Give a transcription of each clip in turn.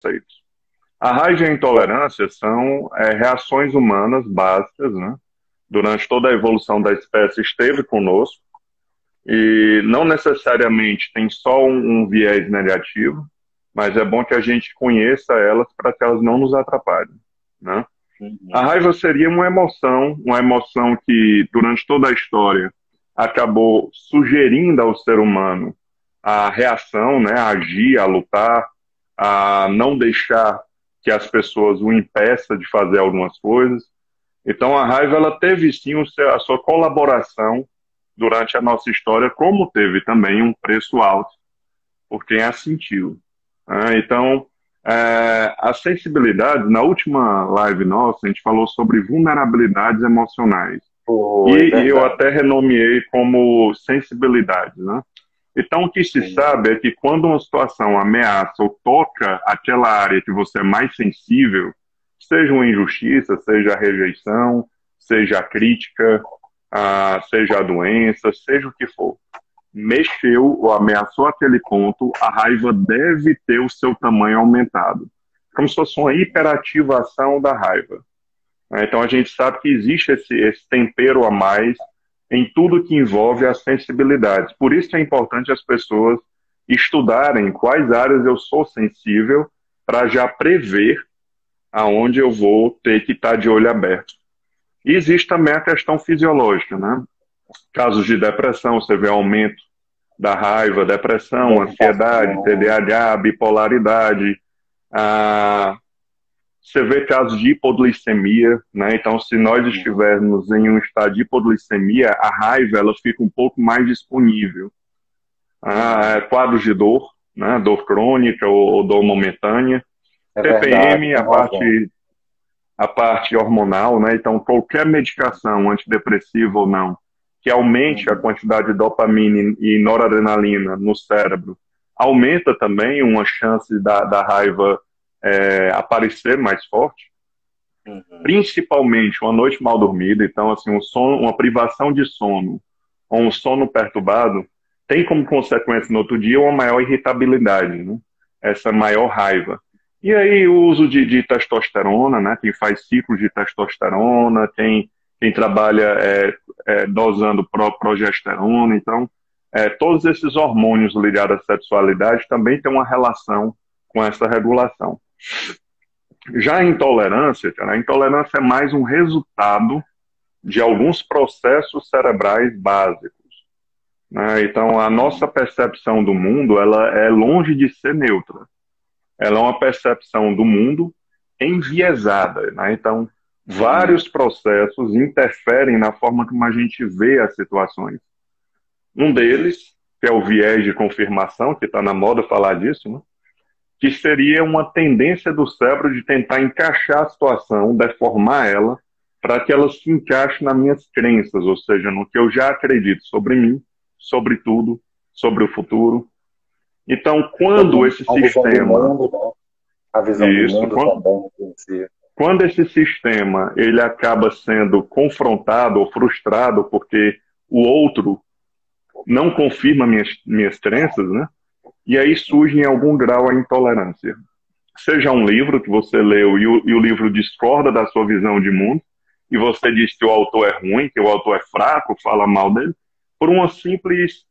conceitos. A raiva e a intolerância são reações humanas básicas, né? Durante toda a evolução da espécie esteve conosco e não necessariamente tem só um viés negativo, mas é bom que a gente conheça elas para que elas não nos atrapalhem, né? A Uhum. raiva seria uma emoção que durante toda a história acabou sugerindo ao ser humano a reação, né, a agir, a lutar, a não deixar que as pessoas o impeçam de fazer algumas coisas. Então a raiva ela teve sim a sua colaboração durante a nossa história, como teve também um preço alto por quem a sentiu. Então, a sensibilidade, na última live nossa, a gente falou sobre vulnerabilidades emocionais. Foi E eu verdade. até renomeei como sensibilidade, né? Então, o que se Sim. sabe é que quando uma situação ameaça ou toca aquela área que você é mais sensível, seja uma injustiça, seja a rejeição, seja a crítica, seja a doença, seja o que for, mexeu ou ameaçou aquele ponto, a raiva deve ter o seu tamanho aumentado. Como se fosse uma hiperativação da raiva. Então a gente sabe que existe esse tempero a mais em tudo que envolve as sensibilidades. Por isso é importante as pessoas estudarem quais áreas eu sou sensível para já prever aonde eu vou ter que estar de olho aberto. E existe também a questão fisiológica, né? Casos de depressão, você vê aumento da raiva, depressão, ansiedade, Meditação. TDAH, bipolaridade. Ah, você vê casos de hipoglicemia, né? Então, se nós Uhum. estivermos em um estado de hipoglicemia, a raiva ela fica um pouco mais disponível. Uhum. Quadros de dor, né? Dor crônica ou dor momentânea. É verdade, TPM, tem razão. a parte hormonal, né? Então, qualquer medicação, antidepressiva ou não, que aumente a Uhum. quantidade de dopamina e noradrenalina no cérebro, aumenta também uma chance da raiva aparecer mais forte, Uhum. principalmente uma noite mal dormida. Então, assim, um sono, uma privação de sono ou um sono perturbado tem como consequência no outro dia uma maior irritabilidade, né? Essa maior raiva. E aí o uso de testosterona, né? Quem faz ciclos de testosterona, quem trabalha dosando progesterona. Então, todos esses hormônios ligados à sexualidade também têm uma relação com essa regulação. Já a intolerância, cara, a intolerância é mais um resultado de alguns processos cerebrais básicos, né? Então, a nossa percepção do mundo, ela é longe de ser neutra. Ela é uma percepção do mundo enviesada, né? Então, Sim. vários processos interferem na forma como a gente vê as situações. Um deles, que é o viés de confirmação, que está na moda falar disso, né? Que seria uma tendência do cérebro de tentar encaixar a situação, deformar ela, para que ela se encaixe nas minhas crenças, ou seja, no que eu já acredito sobre mim, sobre tudo, sobre o futuro. Então, Sobre quando esse a visão do sistema, mundo, né? A visão do isso, mundo também influencia. quando esse sistema ele acaba sendo confrontado ou frustrado porque o outro não confirma minhas crenças, né? E aí surge em algum grau a intolerância. Seja um livro que você leu e o livro discorda da sua visão de mundo, e você diz que o autor é ruim, que o autor é fraco, fala mal dele, por uma simples,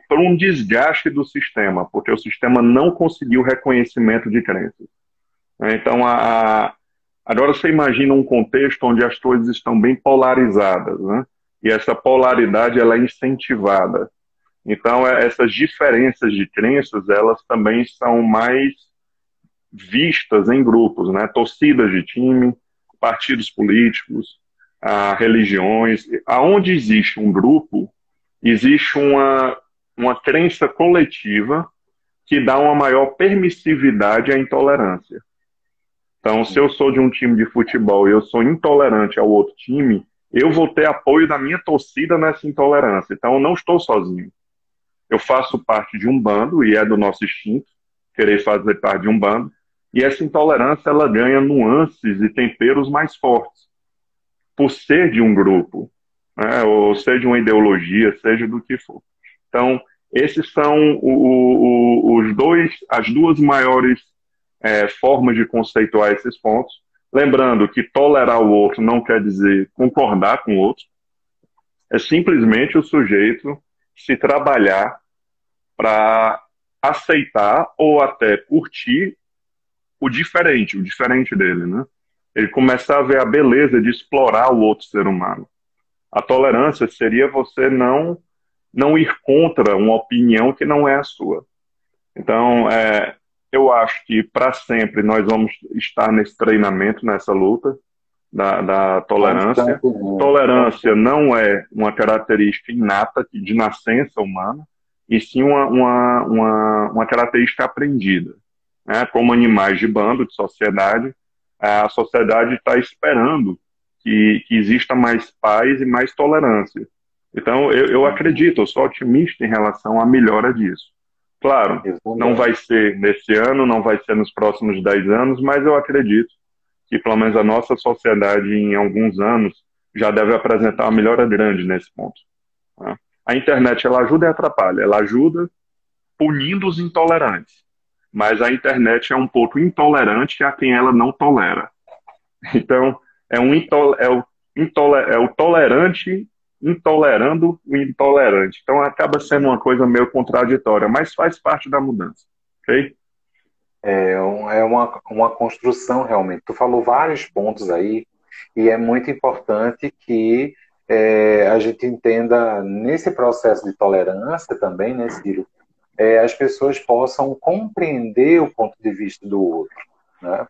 por um desgaste do sistema, porque o sistema não conseguiu reconhecimento de crenças. Então, agora você imagina um contexto onde as coisas estão bem polarizadas, né? E essa polaridade ela é incentivada. Então, essas diferenças de crenças, elas também são mais vistas em grupos, né? Torcidas de time, partidos políticos, religiões. Aonde existe um grupo, existe uma crença coletiva que dá uma maior permissividade à intolerância. Então, se eu sou de um time de futebol e eu sou intolerante ao outro time, eu vou ter apoio da minha torcida nessa intolerância. Então, eu não estou sozinho. Eu faço parte de um bando, e é do nosso instinto querer fazer parte de um bando, e essa intolerância ela ganha nuances e temperos mais fortes, por ser de um grupo, né, ou ser de uma ideologia, seja do que for. Então, esses são as duas maiores formas de conceituar esses pontos. Lembrando que tolerar o outro não quer dizer concordar com o outro, é simplesmente o sujeito se trabalhar para aceitar ou até curtir o diferente dele, né? Ele começar a ver a beleza de explorar o outro ser humano. A tolerância seria você não ir contra uma opinião que não é a sua. Então, eu acho que para sempre nós vamos estar nesse treinamento, nessa luta da tolerância. Constantemente, Tolerância constantemente. não é uma característica inata de nascença humana, e sim uma característica aprendida. Né? Como animais de bando, de sociedade, a sociedade está esperando que exista mais paz e mais tolerância. Então, eu acredito, eu sou otimista em relação à melhora disso. Claro, Eu não também. vai ser nesse ano, não vai ser nos próximos 10 anos, mas eu acredito que pelo menos a nossa sociedade em alguns anos já deve apresentar uma melhora grande nesse ponto. Né? A internet ela ajuda e atrapalha. Ela ajuda punindo os intolerantes, mas a internet é um ponto intolerante a quem ela não tolera. Então, é o tolerante intolerando o intolerante. Então, acaba sendo uma coisa meio contraditória, mas faz parte da mudança. Ok? É uma construção realmente. Tu falou vários pontos aí, e é muito importante que a gente entenda nesse processo de tolerância também, né, Ciro? As pessoas possam compreender o ponto de vista do outro, né?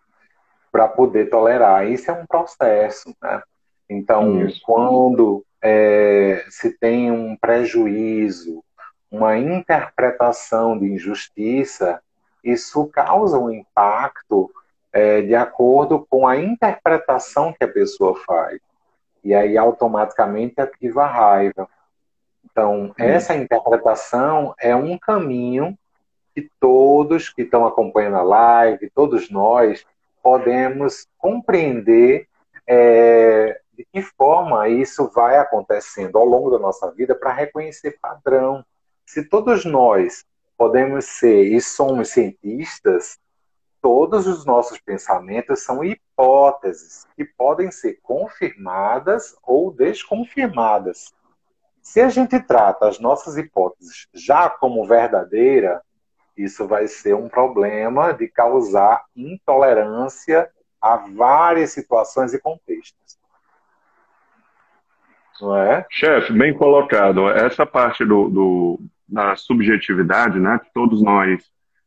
Para poder tolerar. Isso é um processo, né? Então, Isso. quando se tem um prejuízo, uma interpretação de injustiça, isso causa um impacto de acordo com a interpretação que a pessoa faz. E aí, automaticamente, ativa a raiva. Então, essa Isso. interpretação é um caminho que todos que estão acompanhando a live, todos nós, podemos compreender de que forma isso vai acontecendo ao longo da nossa vida para reconhecer padrão. Se todos nós podemos ser e somos cientistas, todos os nossos pensamentos são hipóteses que podem ser confirmadas ou desconfirmadas. Se a gente trata as nossas hipóteses já como verdadeira, isso vai ser um problema de causar intolerância a várias situações e contextos. Não é? Chefe, bem colocado. Essa parte da subjetividade, né, que todos nós,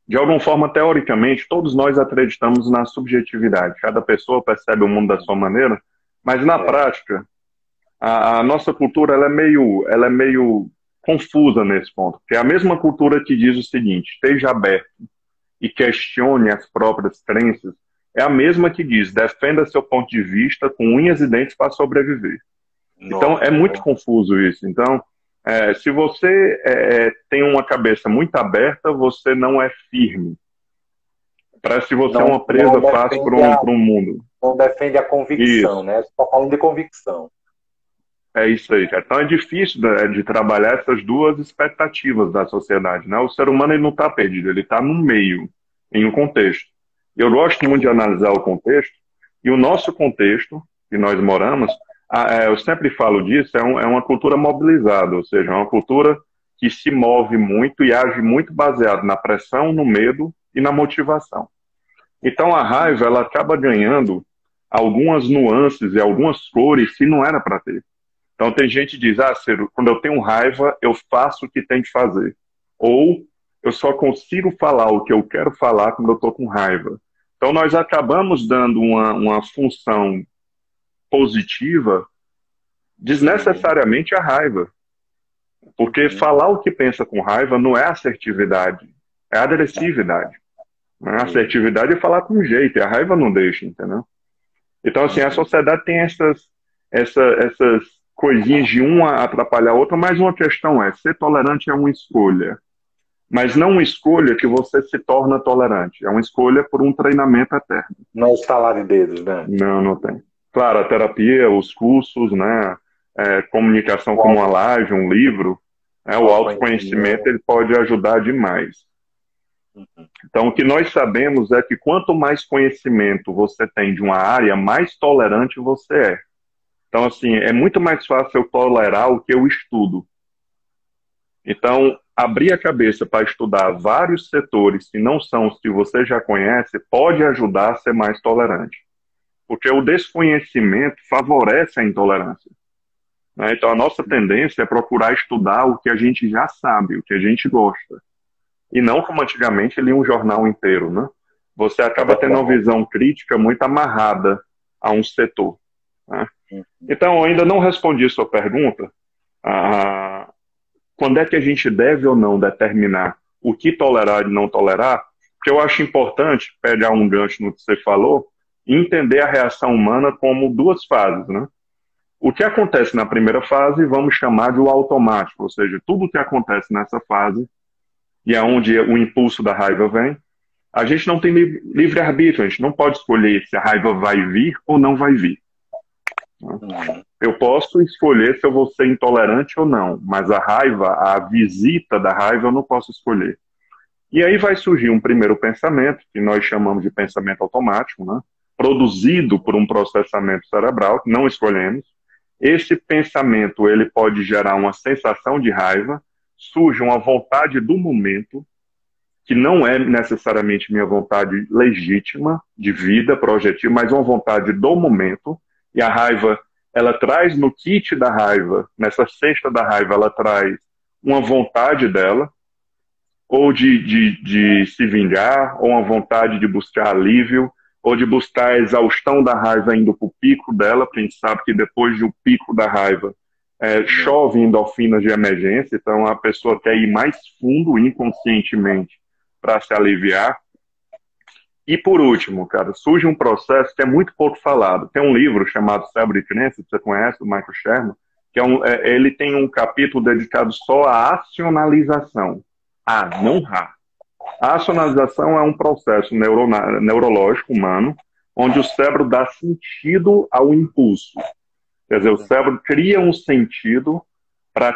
de alguma forma, teoricamente, todos nós acreditamos na subjetividade. Cada pessoa percebe o mundo da sua maneira, mas na É. prática, a nossa cultura ela é meio confusa nesse ponto. Porque é a mesma cultura que diz o seguinte: esteja aberto e questione as próprias crenças, é a mesma que diz: defenda seu ponto de vista com unhas e dentes para sobreviver. Então, é muito Nossa. confuso isso. Então, se você tem uma cabeça muito aberta, você não é firme. Parece que você é Não, uma presa fácil para um mundo. não defende a convicção, Isso, né? Só falando de convicção. é isso aí, cara. Então é difícil de trabalhar essas duas expectativas da sociedade, né? O ser humano ele não está perdido, ele está no meio, em um contexto. Eu gosto muito de analisar o contexto, e o nosso contexto, que nós moramos, eu sempre falo disso, é uma cultura mobilizada, ou seja, é uma cultura que se move muito e age muito baseado na pressão, no medo e na motivação. Então a raiva, ela acaba ganhando algumas nuances e algumas cores que não era para ter. Então tem gente que diz, Ciro, quando eu tenho raiva, eu faço o que tem que fazer. Ou eu só consigo falar o que eu quero falar quando eu estou com raiva. Então nós acabamos dando uma função positiva Sim. desnecessariamente à raiva. Porque Uhum. falar o que pensa com raiva não é assertividade, é agressividade. Né? A Sim. assertividade é falar com jeito, e a raiva não deixa, entendeu? Então, assim, a Uhum. sociedade tem essas coisinhas de uma atrapalhar a outra, mas uma questão ser tolerante é uma escolha. Mas não uma escolha que você se torna tolerante. É uma escolha por um treinamento eterno. Não é estalar de dedos, né? Não, não tem. Claro, a terapia, os cursos, né? Comunicação O como uma auto- live, um livro, o autoconhecimento autoconhecimento. ele pode ajudar demais. Uhum. Então, o que nós sabemos é que quanto mais conhecimento você tem de uma área, mais tolerante você é. Então, assim, é muito mais fácil eu tolerar o que eu estudo. Então, abrir a cabeça para estudar vários setores que não são os que você já conhece pode ajudar a ser mais tolerante. Porque o desconhecimento favorece a intolerância, né? Então, a nossa tendência é procurar estudar o que a gente já sabe, o que a gente gosta. E não como antigamente lia um jornal inteiro, né? Você É acaba tendo uma verdade. visão crítica muito amarrada a um setor, né? Uhum. Então, eu ainda não respondi sua pergunta. Ah, quando é que a gente deve ou não determinar o que tolerar e não tolerar? Porque eu acho importante pegar um gancho no que você falou e entender a reação humana como duas fases, né? O que acontece na primeira fase, vamos chamar de o automático, ou seja, tudo o que acontece nessa fase, e é onde o impulso da raiva vem, a gente não tem livre-arbítrio, a gente não pode escolher se a raiva vai vir ou não vai vir, né? Uhum. Eu posso escolher se eu vou ser intolerante ou não, mas a raiva, a visita da raiva, eu não posso escolher. E aí vai surgir um primeiro pensamento, que nós chamamos de pensamento automático, né? Produzido por um processamento cerebral, que não escolhemos. Esse pensamento ele pode gerar uma sensação de raiva, surge uma vontade do momento, que não é necessariamente minha vontade legítima de vida, projetiva, mas uma vontade do momento. E a raiva, ela traz no kit da raiva, nessa cesta da raiva, ela traz uma vontade dela, ou de se vingar, ou uma vontade de buscar alívio, ou de buscar a exaustão da raiva indo para o pico dela, porque a gente sabe que depois do pico da raiva chove endorfinas de emergência, então a pessoa quer ir mais fundo inconscientemente para se aliviar. E por último, cara, surge um processo que é muito pouco falado. Tem um livro chamado Cérebro e Crença, que você conhece, do Michael Sherman, que ele tem um capítulo dedicado só à acionalização. Não rá. A acionalização é um processo neurológico humano, onde o cérebro dá sentido ao impulso. Quer dizer, o cérebro cria um sentido para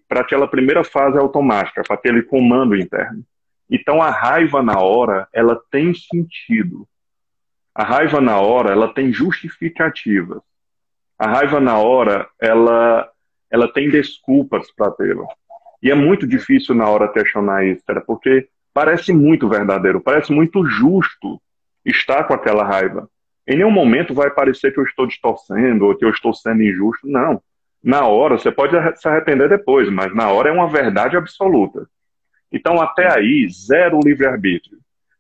aquela primeira fase automática, para aquele comando interno. Então a raiva na hora, ela tem sentido. A raiva na hora, ela tem justificativas. A raiva na hora, ela tem desculpas para tê-la. E é muito difícil na hora questionar isso, cara, porque parece muito verdadeiro, parece muito justo estar com aquela raiva. Em nenhum momento vai parecer que eu estou distorcendo ou que eu estou sendo injusto. Não. Na hora, você pode se arrepender depois, mas na hora é uma verdade absoluta. Então, até aí, zero livre-arbítrio.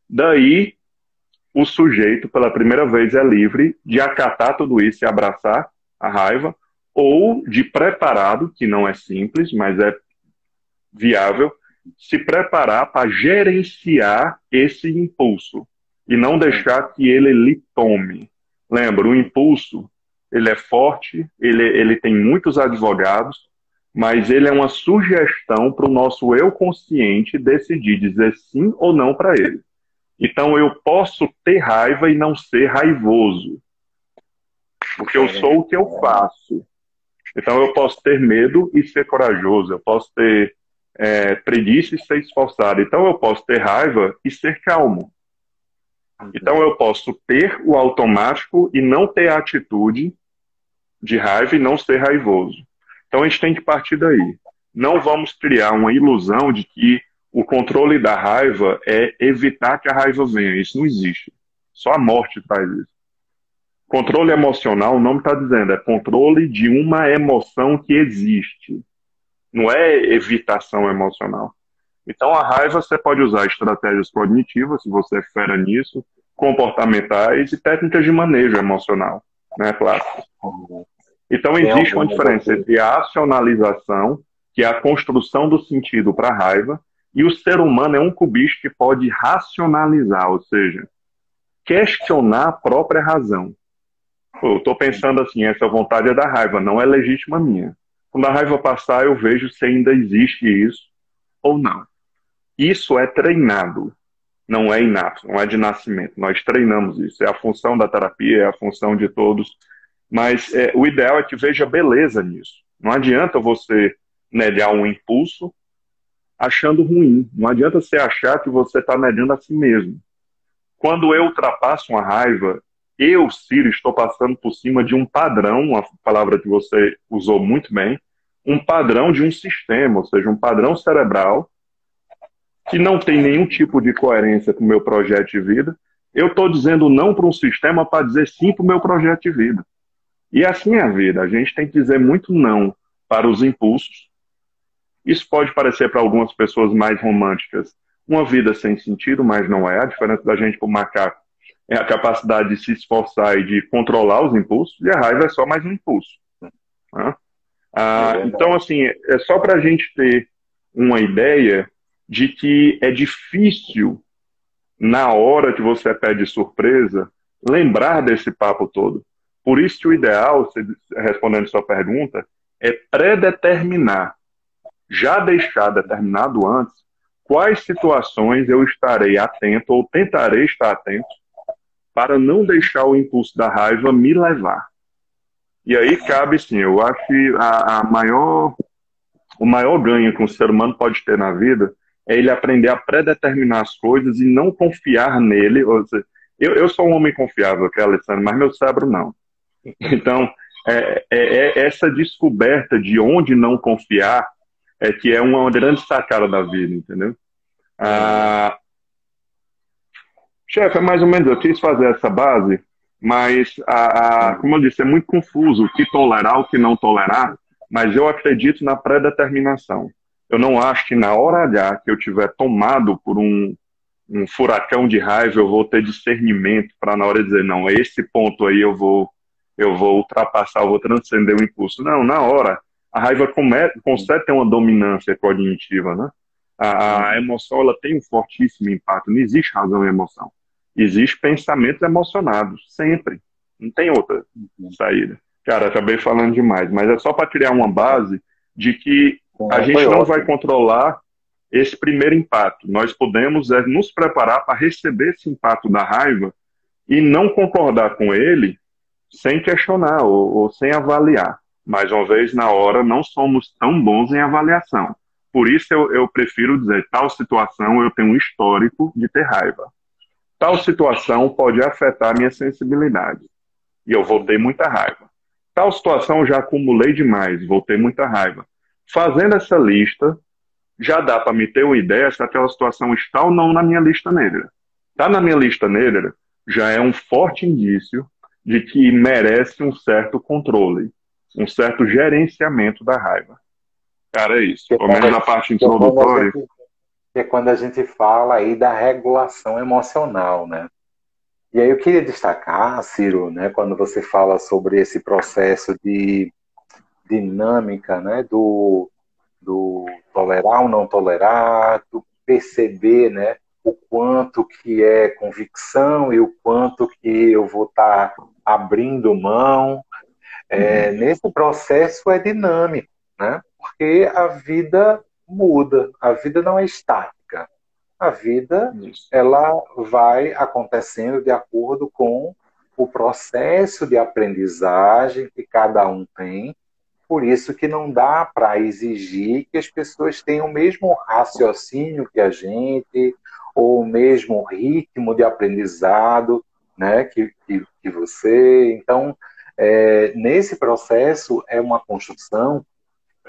Daí, o sujeito, pela primeira vez, é livre de acatar tudo isso e abraçar a raiva, ou de preparado, que não é simples, mas é viável, se preparar para gerenciar esse impulso e não deixar que ele lhe tome. Lembra, o impulso, ele é forte, ele tem muitos advogados, mas ele é uma sugestão para o nosso eu consciente decidir dizer sim ou não para ele. Então eu posso ter raiva e não ser raivoso, porque eu sou o que eu faço. Então eu posso ter medo e ser corajoso, eu posso ter preguiça e ser esforçado. Então eu posso ter raiva e ser calmo. Então eu posso ter o automático e não ter a atitude de raiva e não ser raivoso. Então a gente tem que partir daí. Não vamos criar uma ilusão de que o controle da raiva é evitar que a raiva venha. Isso não existe. Só a morte faz isso. Controle emocional, o nome está dizendo, é controle de uma emoção que existe. Não é evitação emocional. Então, a raiva você pode usar estratégias cognitivas, se você é fera nisso, comportamentais e técnicas de manejo emocional, né, clássicas. Então, Tem existe uma algumas diferença aqui. entre a acionalização, que é a construção do sentido para a raiva, e o ser humano é um cubista que pode racionalizar, ou seja, questionar a própria razão. Eu estou pensando assim, essa vontade é da raiva, não é legítima minha. Quando a raiva passar, eu vejo se ainda existe isso ou não. Isso é treinado, não é inato, não é de nascimento. Nós treinamos isso. É a função da terapia, é a função de todos. Mas o ideal é que veja beleza nisso. Não adianta você negar um impulso achando ruim. Não adianta você achar que você está negando a si mesmo. Quando eu ultrapasso uma raiva, eu, Ciro, estou passando por cima de um padrão, a palavra que você usou muito bem, um padrão de um sistema, ou seja, um padrão cerebral que não tem nenhum tipo de coerência com o meu projeto de vida. Eu estou dizendo não para um sistema para dizer sim para o meu projeto de vida. E assim é a vida. A gente tem que dizer muito não para os impulsos. Isso pode parecer para algumas pessoas mais românticas uma vida sem sentido, mas não é. A diferença da gente para o macaco é a capacidade de se esforçar e de controlar os impulsos, e a raiva é só mais um impulso. Né? Então, assim, é só para a gente ter uma ideia de que é difícil, na hora que você pede surpresa, lembrar desse papo todo. Por isso que o ideal, respondendo sua pergunta, é predeterminar, já deixar determinado antes, quais situações eu estarei atento ou tentarei estar atento para não deixar o impulso da raiva me levar. E aí cabe, sim, eu acho que o maior ganho que um ser humano pode ter na vida é ele aprender a predeterminar as coisas e não confiar nele. Ou seja, eu sou um homem confiável, que é Alessandro, mas meu cérebro não. Então, essa descoberta de onde não confiar é que é uma grande sacada da vida, entendeu? Chefe, é mais ou menos, eu quis fazer essa base, mas, como eu disse, é muito confuso o que tolerar, o que não tolerar, mas eu acredito na predeterminação. Eu não acho que na hora H que eu tiver tomado por um furacão de raiva, eu vou ter discernimento para na hora dizer, não, esse ponto aí eu vou ultrapassar, eu vou transcender o impulso. Não, na hora, a raiva consegue ter uma dominância cognitiva, né? A emoção, ela tem um fortíssimo impacto, não existe razão e emoção. Existe pensamentos emocionados, sempre. Não tem outra saída. Cara, acabei falando demais, mas é só para criar uma base de que a gente não vai controlar esse primeiro impacto. Nós podemos nos preparar para receber esse impacto da raiva e não concordar com ele sem questionar ou sem avaliar. Mais uma vez, na hora, não somos tão bons em avaliação. Por isso eu prefiro dizer, tal situação eu tenho um histórico de ter raiva. Tal situação pode afetar minha sensibilidade. E eu vou ter muita raiva. Tal situação eu já acumulei demais, vou ter muita raiva. Fazendo essa lista, já dá para me ter uma ideia se aquela situação está ou não na minha lista negra. Está na minha lista negra, já é um forte indício de que merece um certo controle, um certo gerenciamento da raiva. Cara, é isso. Pelo menos na parte introdutória. É quando a gente fala aí da regulação emocional, né? E aí eu queria destacar, Ciro, né, quando você fala sobre esse processo de dinâmica, né, do tolerar ou não tolerar, do perceber, né, o quanto que é convicção e o quanto que eu vou estar abrindo mão. Nesse processo é dinâmico, né? Porque a vida muda, a vida não é estática. A vida, ela vai acontecendo de acordo com o processo de aprendizagem que cada um tem. Por isso que não dá para exigir que as pessoas tenham o mesmo raciocínio que a gente, ou o mesmo ritmo de aprendizado, né, que você. Então, nesse processo é uma construção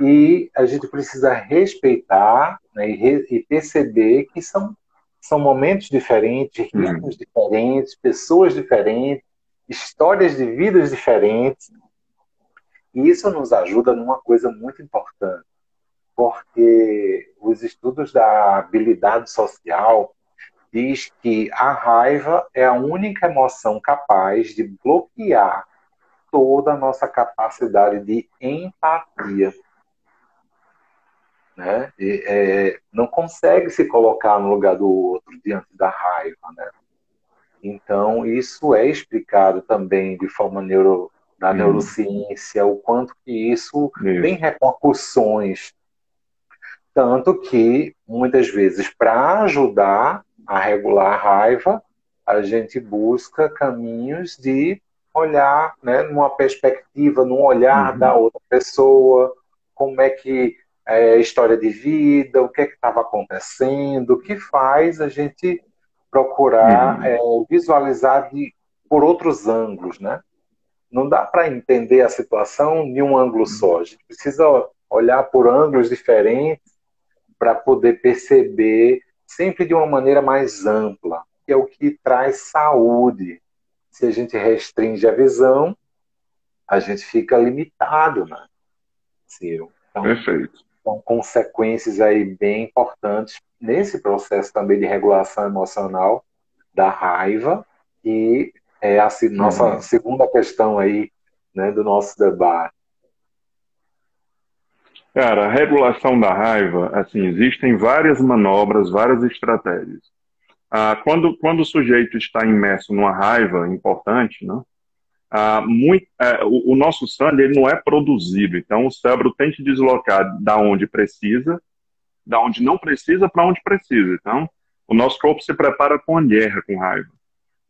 e a gente precisa respeitar, né, e perceber que são momentos diferentes, ritmos diferentes, pessoas diferentes, histórias de vidas diferentes. E isso nos ajuda numa coisa muito importante, porque os estudos da habilidade social diz que a raiva é a única emoção capaz de bloquear toda a nossa capacidade de empatia. Né? Não consegue se colocar no lugar do outro diante da raiva. Né? Então, isso é explicado também de forma da neurociência, o quanto que isso tem repercussões. Tanto que, muitas vezes, para ajudar a regular a raiva, a gente busca caminhos de olhar, né, numa perspectiva, num olhar da outra pessoa, como é que história de vida, o que é que estava acontecendo, que faz a gente procurar visualizar por outros ângulos, né? Não dá para entender a situação de um ângulo só. A gente precisa olhar por ângulos diferentes para poder perceber sempre de uma maneira mais ampla, que é o que traz saúde. Se a gente restringe a visão, a gente fica limitado, né, Ciro? Então, Perfeito. são consequências aí bem importantes nesse processo também de regulação emocional da raiva, e é a nossa segunda questão aí, né, do nosso debate. Cara, a regulação da raiva, assim, existem várias manobras, várias estratégias. Quando o sujeito está imerso numa raiva importante, né, o nosso sangue ele não é produzido, então o cérebro tem que deslocar da onde precisa, da onde não precisa para onde precisa. Então, o nosso corpo se prepara com a guerra, com raiva.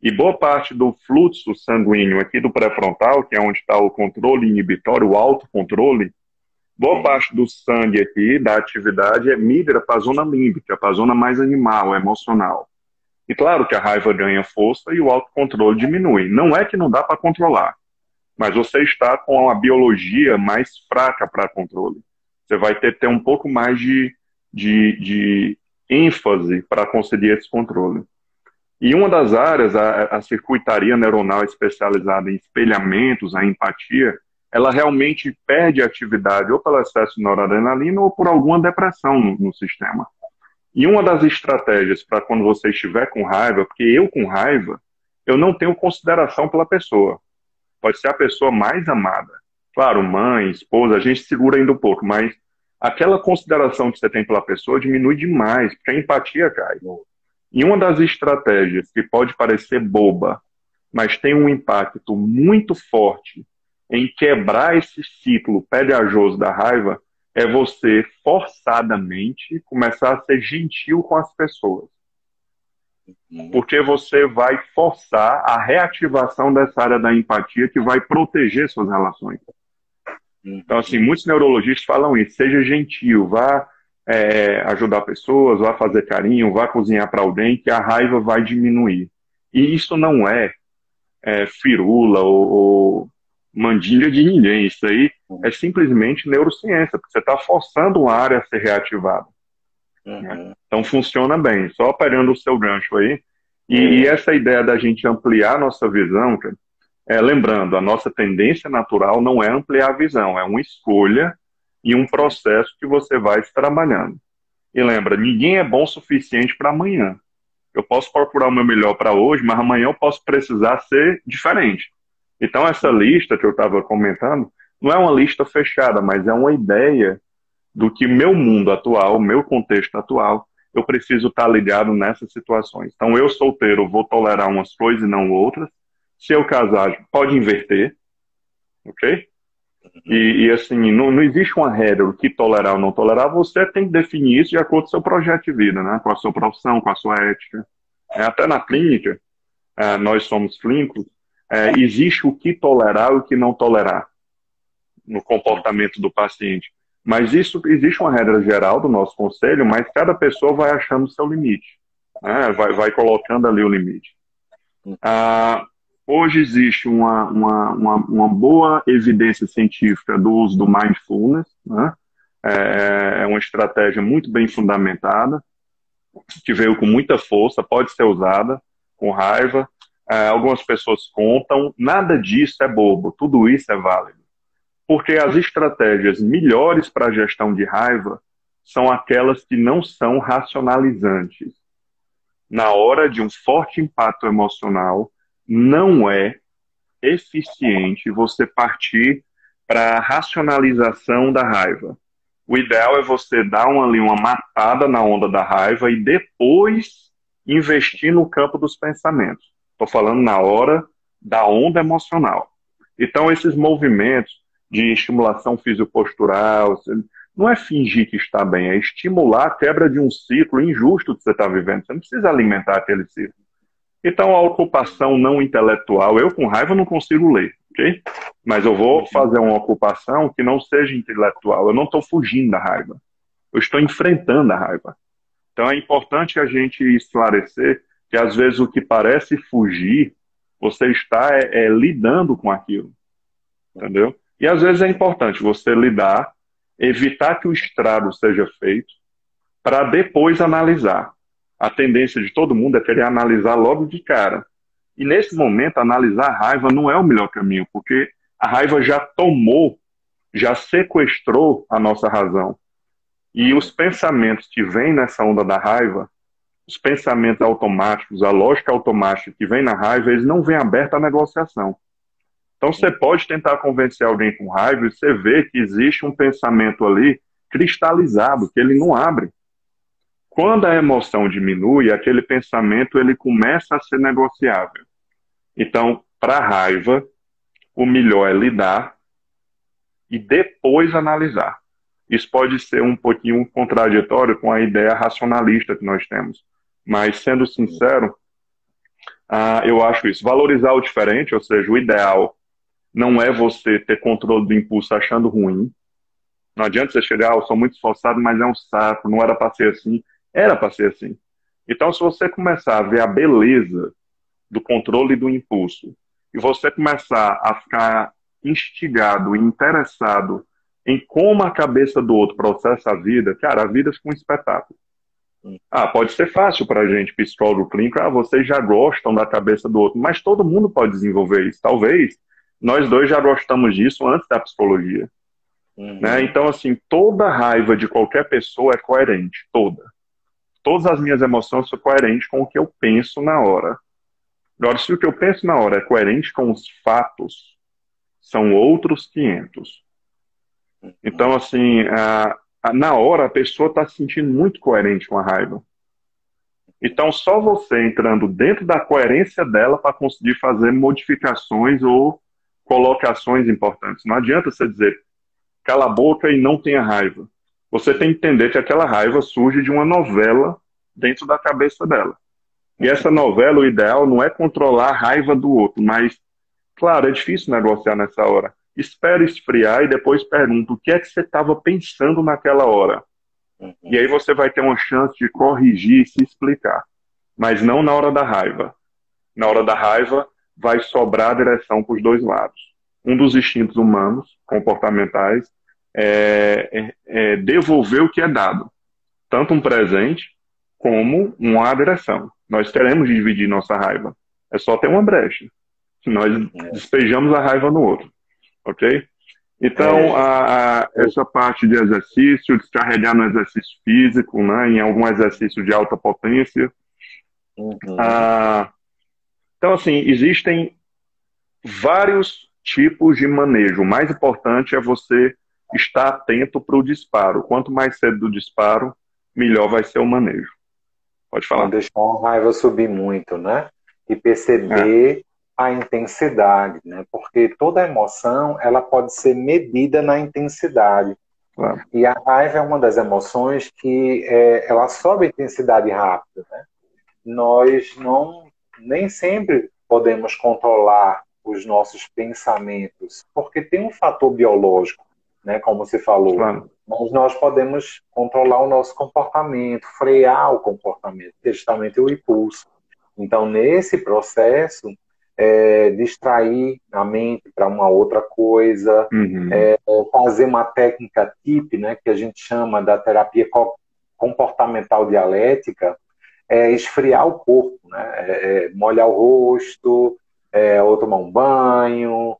E boa parte do fluxo sanguíneo aqui do pré-frontal, que é onde está o controle inibitório, o autocontrole, boa parte do sangue aqui, da atividade, migra para a zona límbica, para a zona mais animal, emocional. E claro que a raiva ganha força e o autocontrole diminui. Não é que não dá para controlar, mas você está com a biologia mais fraca para controle. Você vai ter um pouco mais de ênfase para conseguir esse controle. E uma das áreas, a circuitaria neuronal especializada em espelhamentos, a empatia, ela realmente perde atividade ou pelo excesso de noradrenalina ou por alguma depressão no sistema. E uma das estratégias para quando você estiver com raiva, porque eu com raiva, eu não tenho consideração pela pessoa. Pode ser a pessoa mais amada. Claro, mãe, esposa, a gente segura ainda um pouco, mas aquela consideração que você tem pela pessoa diminui demais, porque a empatia cai. E uma das estratégias que pode parecer boba, mas tem um impacto muito forte em quebrar esse ciclo pegajoso da raiva, é você forçadamente começar a ser gentil com as pessoas. Porque você vai forçar a reativação dessa área da empatia que vai proteger suas relações. Então, assim, muitos neurologistas falam isso, seja gentil, vá ajudar pessoas, vá fazer carinho, vá cozinhar para alguém, que a raiva vai diminuir. E isso não é firula ou mandinga de ninguém. Isso aí é simplesmente neurociência, porque você está forçando uma área a ser reativada. Né? Então funciona bem. Só pegando o seu gancho aí. E essa ideia da gente ampliar a nossa visão, lembrando, a nossa tendência natural não é ampliar a visão, é uma escolha e um processo que você vai se trabalhando. E lembra, ninguém é bom o suficiente para amanhã. Eu posso procurar o meu melhor para hoje, mas amanhã eu posso precisar ser diferente. Então, essa lista que eu estava comentando não é uma lista fechada, mas é uma ideia do que meu mundo atual, meu contexto atual, eu preciso estar ligado nessas situações. Então, eu solteiro vou tolerar umas coisas e não outras. Se eu casar, pode inverter, ok? E assim, não existe uma regra do que tolerar ou não tolerar, você tem que definir isso de acordo com o seu projeto de vida, né? Com a sua profissão, com a sua ética. Até na clínica, nós somos clínicos, existe o que tolerar e o que não tolerar no comportamento do paciente. Mas isso existe uma regra geral do nosso conselho, mas cada pessoa vai achando o seu limite, né? Vai colocando ali o limite. Hoje existe uma boa evidência científica do uso do mindfulness, né? É uma estratégia muito bem fundamentada, que veio com muita força, pode ser usada com raiva. Algumas pessoas contam, nada disso é bobo, tudo isso é válido. Porque as estratégias melhores para a gestão de raiva são aquelas que não são racionalizantes. Na hora de um forte impacto emocional, não é eficiente você partir para a racionalização da raiva. O ideal é você dar uma matada na onda da raiva e depois investir no campo dos pensamentos. Estou falando na hora da onda emocional. Então, esses movimentos de estimulação fisiopostural, não é fingir que está bem, é estimular a quebra de um ciclo injusto que você está vivendo. Você não precisa alimentar aquele ciclo. Então, a ocupação não intelectual, eu com raiva não consigo ler, ok? Mas eu vou fazer uma ocupação que não seja intelectual, eu não estou fugindo da raiva. eu estou enfrentando a raiva. Então é importante a gente esclarecer que às vezes o que parece fugir, você está lidando com aquilo, entendeu? E às vezes é importante você lidar, evitar que o estrago seja feito, para depois analisar. A tendência de todo mundo é querer analisar logo de cara. E nesse momento, analisar a raiva não é o melhor caminho, porque a raiva já tomou, já sequestrou a nossa razão. E os pensamentos que vêm nessa onda da raiva, os pensamentos automáticos, a lógica automática que vem na raiva, eles não vêm aberta à negociação. Então você pode tentar convencer alguém com raiva e você vê que existe um pensamento ali cristalizado, que ele não abre. Quando a emoção diminui, aquele pensamento ele começa a ser negociável. Então, para a raiva, o melhor é lidar e depois analisar. Isso pode ser um pouquinho contraditório com a ideia racionalista que nós temos. Mas, sendo sincero, eu acho isso. Valorizar o diferente, ou seja, o ideal não é você ter controle do impulso achando ruim. Não adianta você chegar, eu sou muito esforçado, mas é um saco, não era para ser assim. Era para ser assim. Então, se você começar a ver a beleza do controle do impulso e você começar a ficar instigado e interessado em como a cabeça do outro processa a vida, cara, a vida fica um espetáculo. Pode ser fácil para a gente, psicólogo clínico, vocês já gostam da cabeça do outro, mas todo mundo pode desenvolver isso. Talvez nós dois já gostamos disso antes da psicologia. Né? Então, assim, toda raiva de qualquer pessoa é coerente, toda. Todas as minhas emoções são coerentes com o que eu penso na hora. Agora, se o que eu penso na hora é coerente com os fatos, são outros 500. Então, assim, na hora a pessoa está se sentindo muito coerente com a raiva. Então, só você entrando dentro da coerência dela para conseguir fazer modificações ou colocações importantes. Não adianta você dizer, cala a boca e não tenha raiva. Você tem que entender que aquela raiva surge de uma novela dentro da cabeça dela. E essa novela, o ideal não é controlar a raiva do outro, mas, claro, é difícil negociar nessa hora. Espera esfriar e depois pergunta o que é que você estava pensando naquela hora. E aí você vai ter uma chance de corrigir e se explicar. Mas não na hora da raiva. Na hora da raiva, vai sobrar a direção para os dois lados. Um dos instintos humanos, comportamentais, é devolver o que é dado. Tanto um presente, como uma direção. Nós queremos dividir nossa raiva. É só ter uma brecha. Nós despejamos a raiva no outro. Ok? Então, essa parte de exercício, descarregar no exercício físico, né, em algum exercício de alta potência. Então, assim, existem vários tipos de manejo. O mais importante é você estar atento para o disparo. Quanto mais cedo do disparo, melhor vai ser o manejo. Pode falar. Não deixar a raiva subir muito, né? E perceber a intensidade, né? Porque toda emoção, ela pode ser medida na intensidade. Claro. E a raiva é uma das emoções que ela sobe a intensidade rápida, né? Nós nem sempre podemos controlar os nossos pensamentos, porque tem um fator biológico, né? Como você falou. Claro. Mas nós podemos controlar o nosso comportamento, frear o comportamento, justamente o impulso. Então, nesse processo, distrair a mente para uma outra coisa, fazer uma técnica TIP, né, que a gente chama da terapia comportamental dialética, esfriar o corpo, né, molhar o rosto, ou tomar um banho,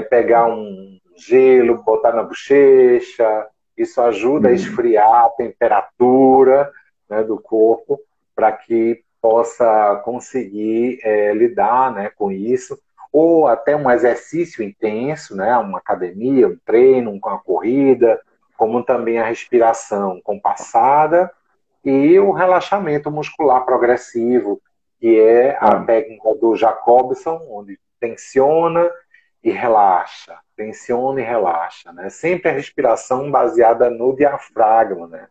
pegar um gelo, botar na bochecha. Isso ajuda a esfriar a temperatura, né, do corpo para que possa conseguir lidar, né, com isso. Ou até um exercício intenso, né, uma academia, um treino, uma corrida, como também a respiração compassada e o relaxamento muscular progressivo, que é a técnica do Jacobson, onde tensiona e relaxa, tensiona e relaxa, né? Sempre a respiração baseada no diafragma, né?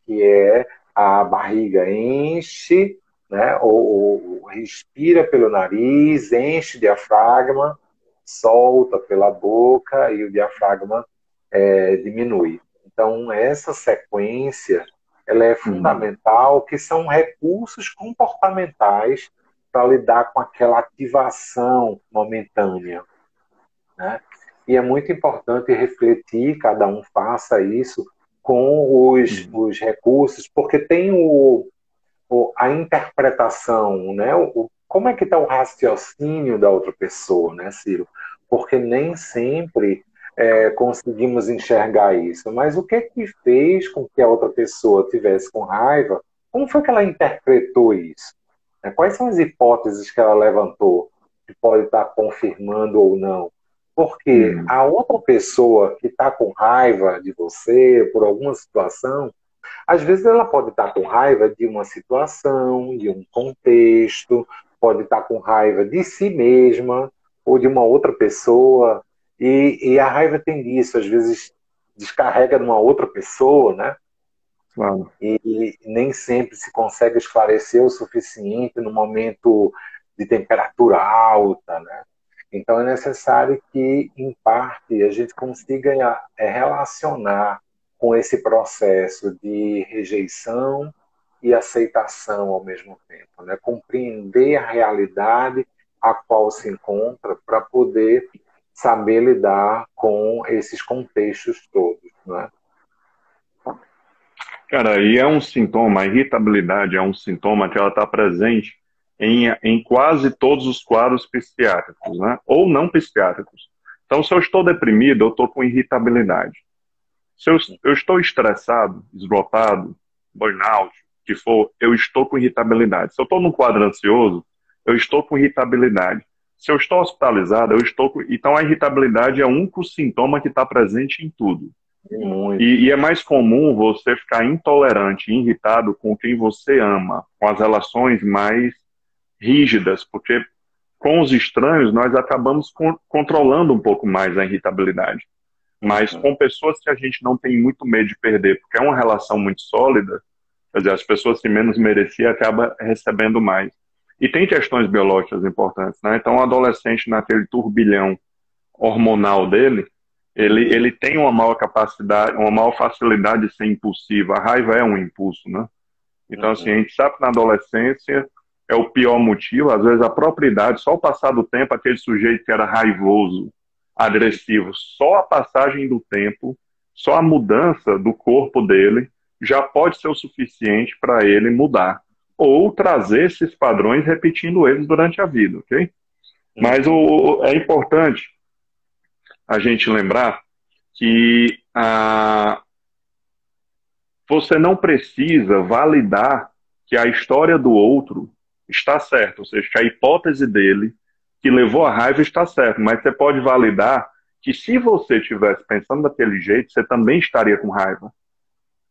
Que é a barriga enche, né? Ou respira pelo nariz, enche o diafragma, solta pela boca e o diafragma diminui. Então, essa sequência, ela é fundamental, que são recursos comportamentais para lidar com aquela ativação momentânea, né? E é muito importante refletir, cada um faça isso com os recursos, porque tem a interpretação, né? Como é que está o raciocínio da outra pessoa, né, Ciro? Porque nem sempre conseguimos enxergar isso. Mas o que fez com que a outra pessoa tivesse com raiva? Como foi que ela interpretou isso? Quais são as hipóteses que ela levantou que pode estar confirmando ou não? Porque a outra pessoa que está com raiva de você por alguma situação, às vezes ela pode estar com raiva de uma situação, de um contexto, pode estar com raiva de si mesma ou de uma outra pessoa. E a raiva tem disso, às vezes descarrega numa outra pessoa, né? Claro. E nem sempre se consegue esclarecer o suficiente no momento de temperatura alta, né? Então é necessário que, em parte, a gente consiga relacionar com esse processo de rejeição e aceitação ao mesmo tempo, né? Compreender a realidade a qual se encontra para poder saber lidar com esses contextos todos, né? Cara, e é um sintoma, a irritabilidade é um sintoma que ela está presente em quase todos os quadros psiquiátricos, né? Ou não psiquiátricos. Então, se eu estou deprimido, eu estou com irritabilidade. Se eu estou estressado, esgotado, burnout, que for, eu estou com irritabilidade. Se eu estou num quadro ansioso, eu estou com irritabilidade. Se eu estou hospitalizado, eu estou com... Então, a irritabilidade é o único sintoma que está presente em tudo. E é mais comum você ficar intolerante, irritado com quem você ama, com as relações mais rígidas, porque com os estranhos nós acabamos controlando um pouco mais a irritabilidade. Mas com pessoas que a gente não tem muito medo de perder, porque é uma relação muito sólida, quer dizer, as pessoas que menos mereciam acabam recebendo mais. E tem questões biológicas importantes, né? Então, o adolescente, naquele turbilhão hormonal dele, ele tem uma maior capacidade, uma maior facilidade de ser impulsivo. A raiva é um impulso, né? Então, assim, a gente sabe que na adolescência é o pior motivo, às vezes a própria idade, só o passar do tempo, aquele sujeito que era raivoso, agressivo, só a passagem do tempo, só a mudança do corpo dele já pode ser o suficiente para ele mudar. Ou trazer esses padrões repetindo eles durante a vida, ok? Mas é importante a gente lembrar que você não precisa validar que a história do outro está certa, ou seja, que a hipótese dele que levou a raiva está certa, mas você pode validar que se você estivesse pensando daquele jeito, você também estaria com raiva.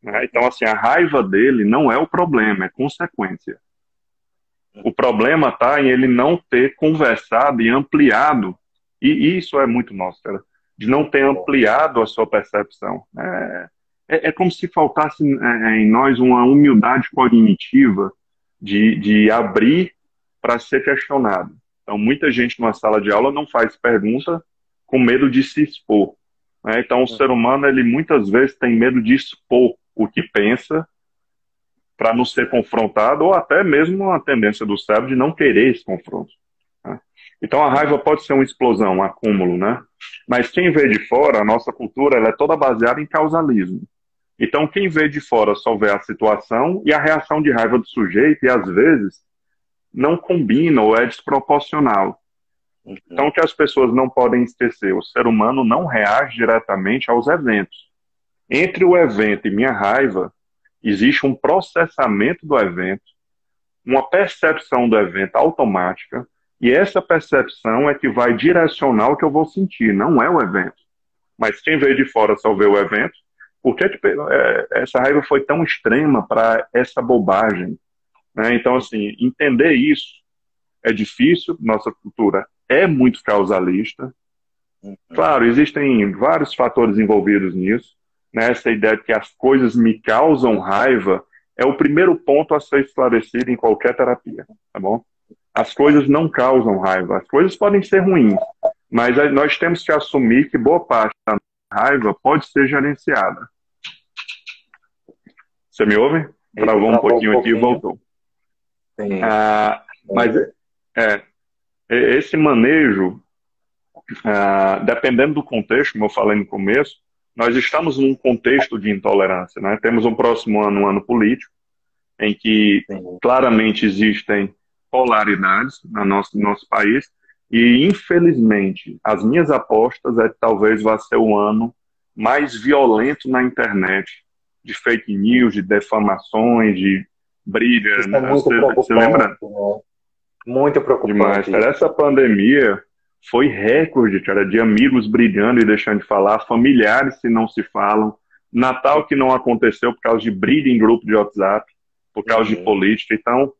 Né? Então, assim, a raiva dele não é o problema, é consequência. O problema está em ele não ter conversado e ampliado, e isso é muito nosso, cara, de não ter ampliado a sua percepção. É como se faltasse em nós uma humildade cognitiva de abrir para ser questionado. Então, muita gente numa sala de aula não faz pergunta com medo de se expor. Né? Então, o ser humano, ele muitas vezes tem medo de expor o que pensa para não ser confrontado, ou até mesmo uma tendência do cérebro de não querer esse confronto. Né? Então, a raiva pode ser uma explosão, um acúmulo, né? Mas quem vê de fora, a nossa cultura, ela é toda baseada em causalismo. Então, quem vê de fora só vê a situação e a reação de raiva do sujeito, e às vezes não combina ou é desproporcional. Então, o que as pessoas não podem esquecer, o ser humano não reage diretamente aos eventos. Entre o evento e minha raiva, existe um processamento do evento, uma percepção do evento automática, e essa percepção é que vai direcionar o que eu vou sentir, não é o evento. Mas quem veio de fora só vê o evento, por que essa raiva foi tão extrema para essa bobagem? Né? Então, assim, entender isso é difícil, nossa cultura é muito causalista. Claro, existem vários fatores envolvidos nisso. Né? Essa ideia de que as coisas me causam raiva é o primeiro ponto a ser esclarecido em qualquer terapia, tá bom? As coisas não causam raiva, as coisas podem ser ruins, mas nós temos que assumir que boa parte da raiva pode ser gerenciada. Você me ouve? Ele Travou um travou um pouquinho aqui e pouquinho. voltou. Sim. Ah, mas é, esse manejo, dependendo do contexto, como eu falei no começo, nós estamos num contexto de intolerância, né? Temos um próximo ano, um ano político, em que Sim. claramente existem polaridades no nosso país, e infelizmente as minhas apostas é que talvez vá ser o ano mais violento na internet, de fake news, de defamações, de briga, Isso é né? muito Você preocupante, lembra? né? Muito Demais, preocupante cara. isso. Essa pandemia foi recorde, cara, de amigos brigando e deixando de falar, familiares que não se falam, Natal que não aconteceu por causa de briga em grupo de WhatsApp, por causa de Uhum. política. Então,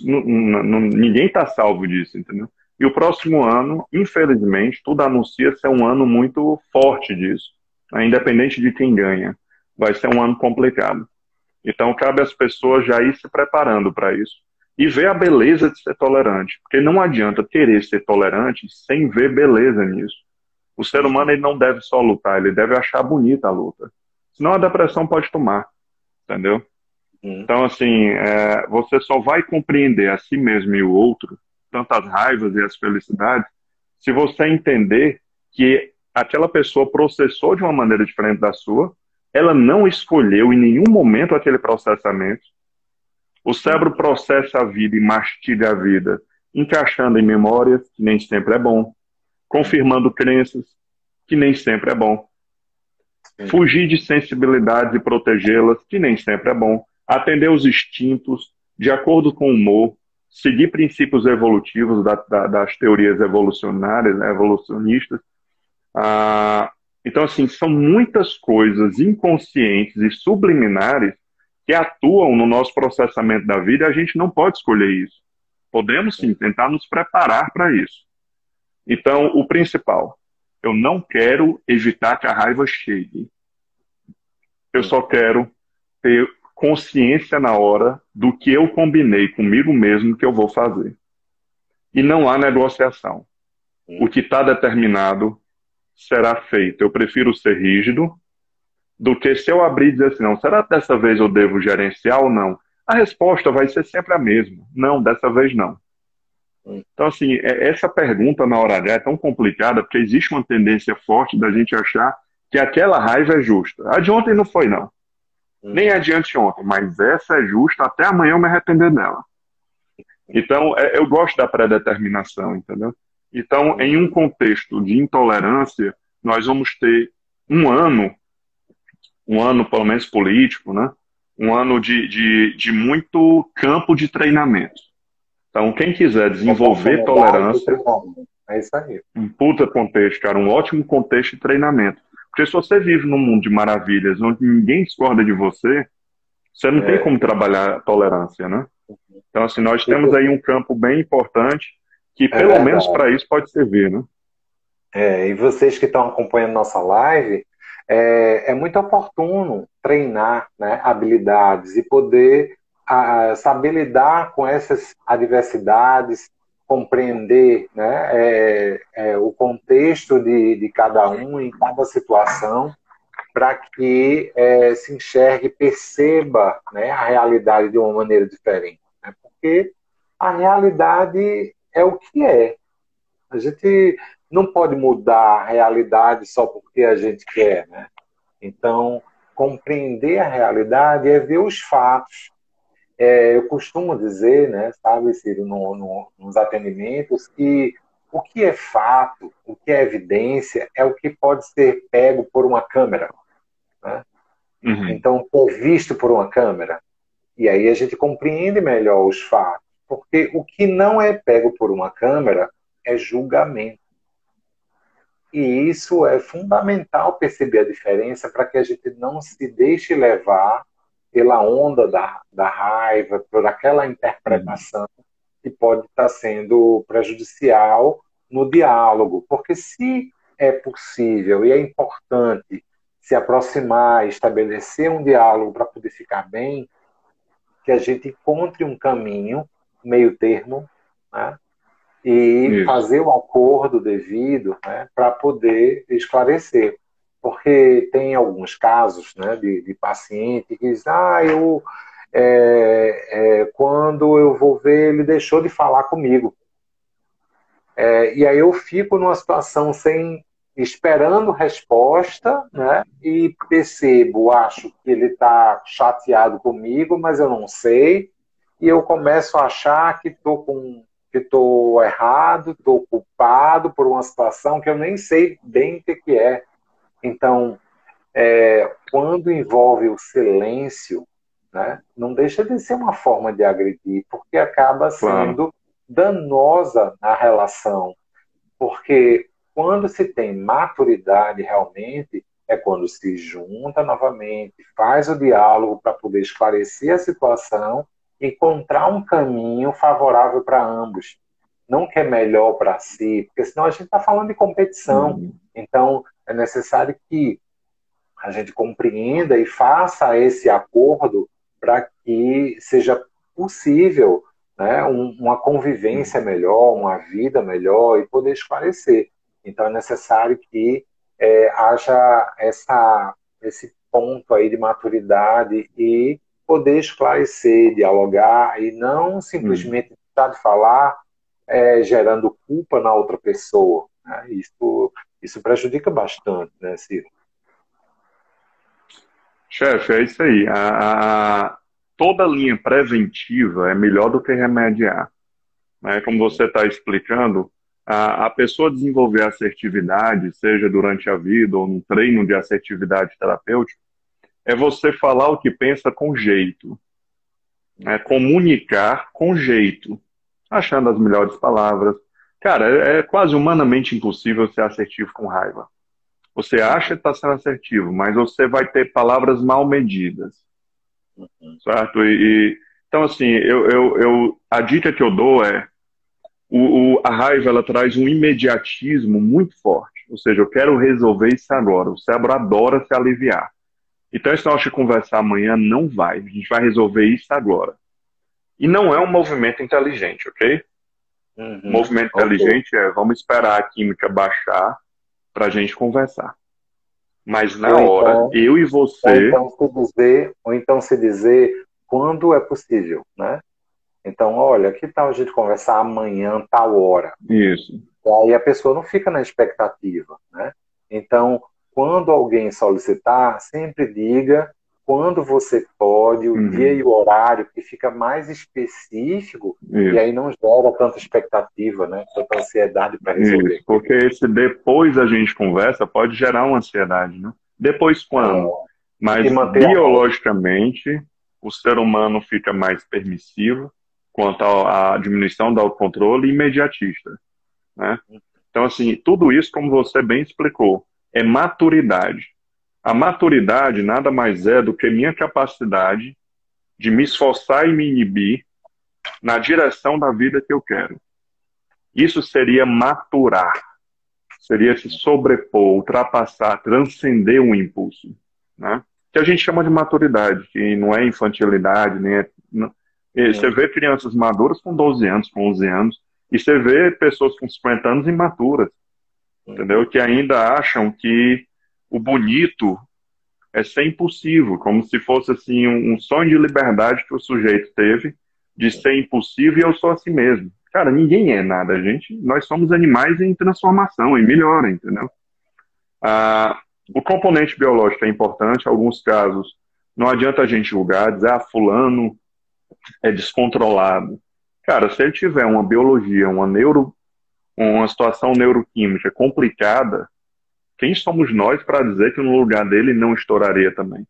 ninguém está salvo disso, entendeu? E o próximo ano, infelizmente, tudo anuncia ser um ano muito forte disso, né? Independente de quem ganha. Vai ser um ano complicado. Então, cabe às pessoas já ir se preparando para isso. E ver a beleza de ser tolerante. Porque não adianta querer ser tolerante sem ver beleza nisso. O ser humano Uhum. ele não deve só lutar, ele deve achar bonita a luta. Senão a depressão pode tomar, entendeu? Uhum. Então, assim, você só vai compreender a si mesmo e o outro, tanto as raivas e as felicidades, se você entender que aquela pessoa processou de uma maneira diferente da sua, ela não escolheu em nenhum momento aquele processamento. O cérebro Uhum. processa a vida e mastiga a vida, encaixando em memórias, que nem sempre é bom, confirmando crenças, que nem sempre é bom, Sim. fugir de sensibilidades e protegê-las, que nem sempre é bom, atender os instintos, de acordo com o humor, seguir princípios evolutivos das teorias evolucionárias, né, evolucionistas. Ah, então, assim, são muitas coisas inconscientes e subliminares que atuam no nosso processamento da vida e a gente não pode escolher isso. Podemos sim tentar nos preparar para isso. Então, o principal, eu não quero evitar que a raiva chegue. Eu Uhum. só quero ter consciência na hora do que eu combinei comigo mesmo que eu vou fazer. E não há negociação. O Uhum. que está determinado será feito. Eu prefiro ser rígido do que se eu abrir e dizer assim, não, será que dessa vez eu devo gerenciar ou não? A resposta vai ser sempre a mesma. Não, dessa vez não. Uhum. Então, assim, essa pergunta na hora H é tão complicada porque existe uma tendência forte da gente achar que aquela raiva é justa. A de ontem não foi, não. Nem a Uhum. de anteontem, mas essa é justa, até amanhã eu me arrepender dela. Então, eu gosto da predeterminação, entendeu? Então, em um Uhum. contexto de intolerância, nós vamos ter um ano, um ano pelo menos político, né? Um ano de muito campo de treinamento. Então, quem quiser desenvolver Oportunidade de tolerância, treinamento. É isso aí. um puta contexto, cara, um ótimo contexto de treinamento. Porque se você vive num mundo de maravilhas, onde ninguém discorda de você, você não tem É. como trabalhar a tolerância, né? Então, assim, nós E temos aí um campo bem importante que, é pelo menos verdade. para isso, pode servir, né? E vocês que estão acompanhando nossa live, é muito oportuno treinar, né, habilidades e poder saber lidar com essas adversidades, compreender, né, o contexto de cada um em cada situação, para que se enxergue, perceba, né, a realidade de uma maneira diferente. Né? Porque a realidade é o que é. A gente não pode mudar a realidade só porque a gente quer, né? Então, compreender a realidade é ver os fatos. Eu costumo dizer, né, sabe, Ciro, nos atendimentos, que o que é fato, o que é evidência, é o que pode ser pego por uma câmera, né? Uhum. Então, é visto por uma câmera. E aí a gente compreende melhor os fatos. Porque o que não é pego por uma câmera é julgamento. E isso é fundamental perceber a diferença para que a gente não se deixe levar pela onda da raiva, por aquela Uhum. interpretação que pode estar sendo prejudicial no diálogo. Porque se é possível e é importante se aproximar, estabelecer um diálogo para poder ficar bem, que a gente encontre um caminho, meio termo, né? E Isso. fazer o acordo devido, né, para poder esclarecer. porque tem alguns casos, né, de paciente que diz, quando eu vou ver, ele deixou de falar comigo. E aí eu fico numa situação sem esperando resposta, né? E percebo, acho que ele está chateado comigo, mas eu não sei. E eu começo a achar que estou errado, estou culpado por uma situação que eu nem sei bem o que é. Então, quando envolve o silêncio, né, não deixa de ser uma forma de agredir, porque acaba Claro. sendo danosa na relação. Porque quando se tem maturidade realmente, é quando se junta novamente, faz o diálogo para poder esclarecer a situação e encontrar um caminho favorável para ambos. Não que é melhor para si, porque senão a gente está falando de competição. Uhum. Então, é necessário que a gente compreenda e faça esse acordo para que seja possível, né, uma convivência melhor, uma vida melhor e poder esclarecer. Então é necessário que haja esse ponto aí de maturidade e poder esclarecer, dialogar e não Uhum. simplesmente deixar de falar gerando culpa na outra pessoa. Né? Isso prejudica bastante, né, Ciro? Chefe, é isso aí. Toda linha preventiva é melhor do que remediar, né? Como você está explicando, a pessoa desenvolver assertividade, seja durante a vida ou num treino de assertividade terapêutica, é você falar o que pensa com jeito, né? Comunicar com jeito, achando as melhores palavras. Cara, é quase humanamente impossível ser assertivo com raiva. Você acha que está sendo assertivo, mas você vai ter palavras mal medidas, certo? Então, assim, a dica que eu dou é a raiva ela traz um imediatismo muito forte. Ou seja, eu quero resolver isso agora. O cérebro adora se aliviar. Então, esse negócio de conversar amanhã não vai. A gente vai resolver isso agora. E não é um movimento inteligente, ok? O Uhum. movimento Ok. inteligente é vamos esperar a química baixar para a gente conversar. Mas na Ou hora, então, eu e você, ou então se dizer quando é possível, né? Então, olha, que tal a gente conversar amanhã, tal hora? isso. E aí a pessoa não fica na expectativa, né? Então, quando alguém solicitar, sempre diga quando você pode, o dia e Uhum. o horário, que fica mais específico e aí Isso. não gera tanta expectativa, né? Tanta ansiedade para resolver Isso, aquilo. porque esse depois a gente conversa pode gerar uma ansiedade, né? Depois quando? E Mas manter a mão. biologicamente, o ser humano fica mais permissivo quanto à diminuição do autocontrole e imediatista, né? Então, assim, tudo isso, como você bem explicou, é maturidade. A maturidade nada mais é do que minha capacidade de me esforçar e me inibir na direção da vida que eu quero. Isso seria maturar. Seria se sobrepor, ultrapassar, transcender um impulso, né? Que a gente chama de maturidade, que não é infantilidade, nem é... Você Uhum. vê crianças maduras com 12 anos, com 11 anos, e você vê pessoas com 50 anos imaturas, entendeu? Uhum. Que ainda acham que o bonito é ser impossível, como se fosse assim um sonho de liberdade que o sujeito teve de ser impossível e eu sou assim mesmo. Cara, ninguém é nada, gente. Nós somos animais em transformação, em melhora, entendeu? O componente biológico é importante, em alguns casos não adianta a gente julgar, dizer, fulano é descontrolado. Cara, se ele tiver uma biologia, uma situação neuroquímica complicada, quem somos nós para dizer que no lugar dele não estouraria também?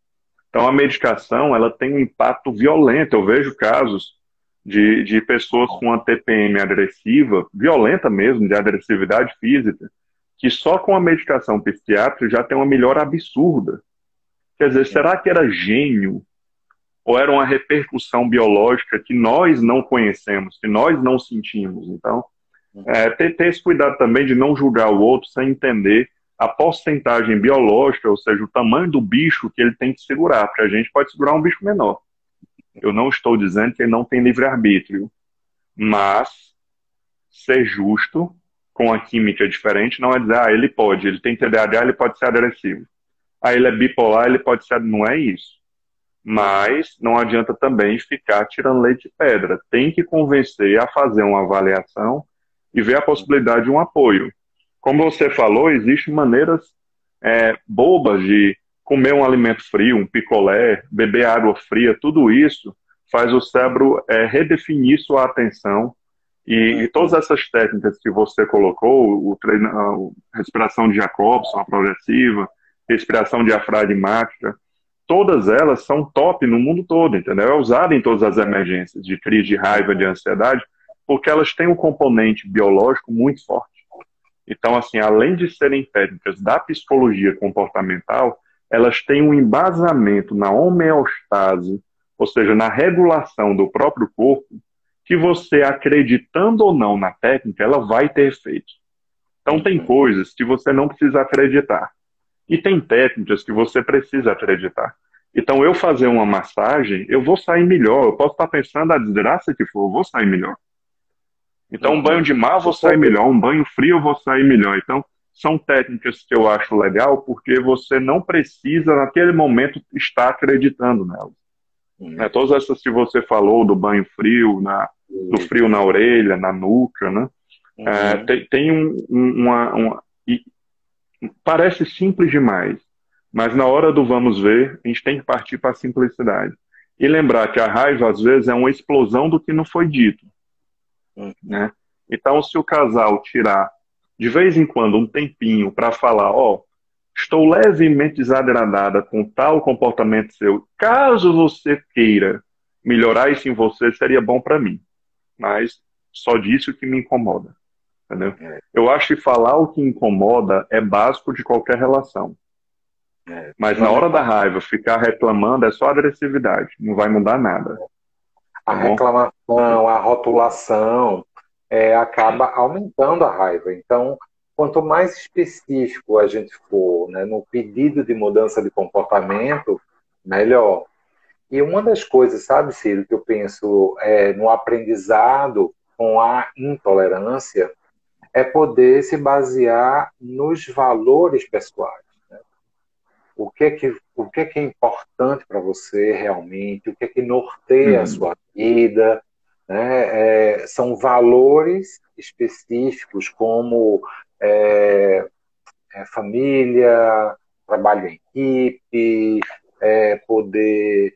Então, a medicação ela tem um impacto violento. Eu vejo casos de pessoas com uma TPM agressiva, violenta mesmo, de agressividade física, que só com a medicação psiquiátrica já tem uma melhora absurda. Quer dizer, será que era gênio ou era uma repercussão biológica que nós não conhecemos, que nós não sentimos? Então, ter esse cuidado também de não julgar o outro sem entender a porcentagem biológica, ou seja, o tamanho do bicho que ele tem que segurar, porque a gente pode segurar um bicho menor. Eu não estou dizendo que ele não tem livre-arbítrio, mas ser justo com a química diferente não é dizer, ele pode, ele tem TDAH, ele pode ser agressivo. ele é bipolar, ele pode ser, não é isso. Mas não adianta também ficar tirando leite de pedra. Tem que convencer a fazer uma avaliação e ver a possibilidade de um apoio. Como você falou, existem maneiras bobas de comer um alimento frio, um picolé, beber água fria, tudo isso faz o cérebro redefinir sua atenção. E todas essas técnicas que você colocou, a respiração de Jacobson, a progressiva, respiração diafragmática, todas elas são top no mundo todo, entendeu? É usada em todas as emergências de crise de raiva, de ansiedade, porque elas têm um componente biológico muito forte. Então, assim, além de serem técnicas da psicologia comportamental, elas têm um embasamento na homeostase, ou seja, na regulação do próprio corpo, que você, acreditando ou não na técnica, ela vai ter efeito. Então, tem coisas que você não precisa acreditar. E tem técnicas que você precisa acreditar. Então, eu fazer uma massagem, eu vou sair melhor. Eu posso estar pensando a desgraça que for, eu vou sair melhor. Então, um banho de mar eu vou sair melhor, um banho frio eu vou sair melhor. Então, são técnicas que eu acho legal porque você não precisa, naquele momento, estar acreditando nelas. Todas essas que você falou, do banho frio, do frio na orelha, na nuca, né? Tem parece simples demais, mas na hora do vamos ver, a gente tem que partir para a simplicidade. E lembrar que a raiva, às vezes, é uma explosão do que não foi dito. Né? Então, se o casal tirar, de vez em quando, um tempinho para falar, estou levemente desagradada com tal comportamento seu, caso você queira melhorar isso em você, seria bom para mim. Mas só disso que me incomoda. Entendeu? Eu acho que falar o que incomoda é básico de qualquer relação. Mas na hora da raiva, ficar reclamando é só agressividade. Não vai mudar nada. A reclamação, a rotulação acaba aumentando a raiva. Então, quanto mais específico a gente for, né, no pedido de mudança de comportamento, melhor. E uma das coisas, sabe, Ciro, que eu penso no aprendizado com a intolerância é poder se basear nos valores pessoais. Né? O que é que é importante para você realmente, o que é que norteia a sua vida. Né? São valores específicos como família, trabalho em equipe, poder,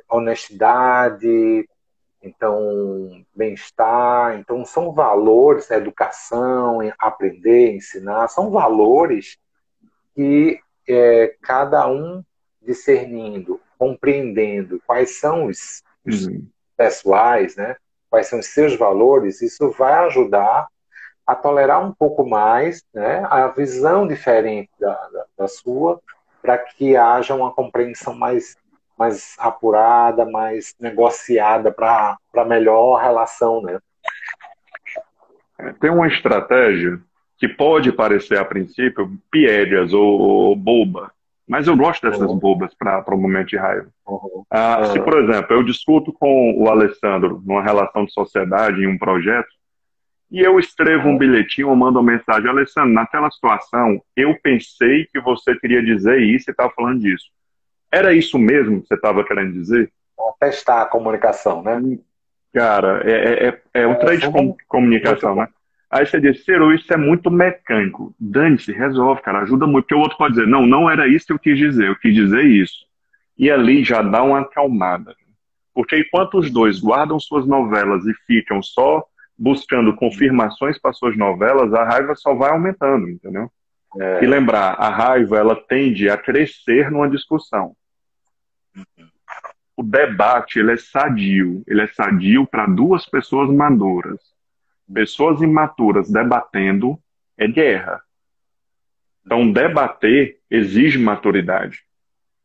honestidade, então bem-estar, então são valores, educação, aprender, ensinar, são valores que cada um discernindo, compreendendo quais são os pessoais, né? Quais são os seus valores, isso vai ajudar a tolerar um pouco mais, né? A visão diferente da sua, para que haja uma compreensão mais apurada, mais negociada para melhor relação, né? Tem uma estratégia que pode parecer, a princípio, piegas ou boba, mas eu gosto dessas bobas para o momento de raiva. Se, por exemplo, eu discuto com o Alessandro numa relação de sociedade, em um projeto, e eu escrevo um bilhetinho ou mando uma mensagem: Alessandro, naquela situação, eu pensei que você queria dizer isso e estava falando disso. Era isso mesmo que você estava querendo dizer? Testar a comunicação, né? Cara, é um treino de comunicação, né? Aí você diz: Ciro, isso é muito mecânico. Dane-se, resolve, cara, ajuda muito. Porque o outro pode dizer: não era isso que eu quis dizer, eu quis dizer isso. E ali já dá uma acalmada. Porque enquanto os dois guardam suas novelas e ficam só buscando confirmações para suas novelas, a raiva só vai aumentando, entendeu? E lembrar, a raiva, ela tende a crescer numa discussão. O debate, ele é sadio para duas pessoas maduras. Pessoas imaturas debatendo é guerra. Então, debater exige maturidade.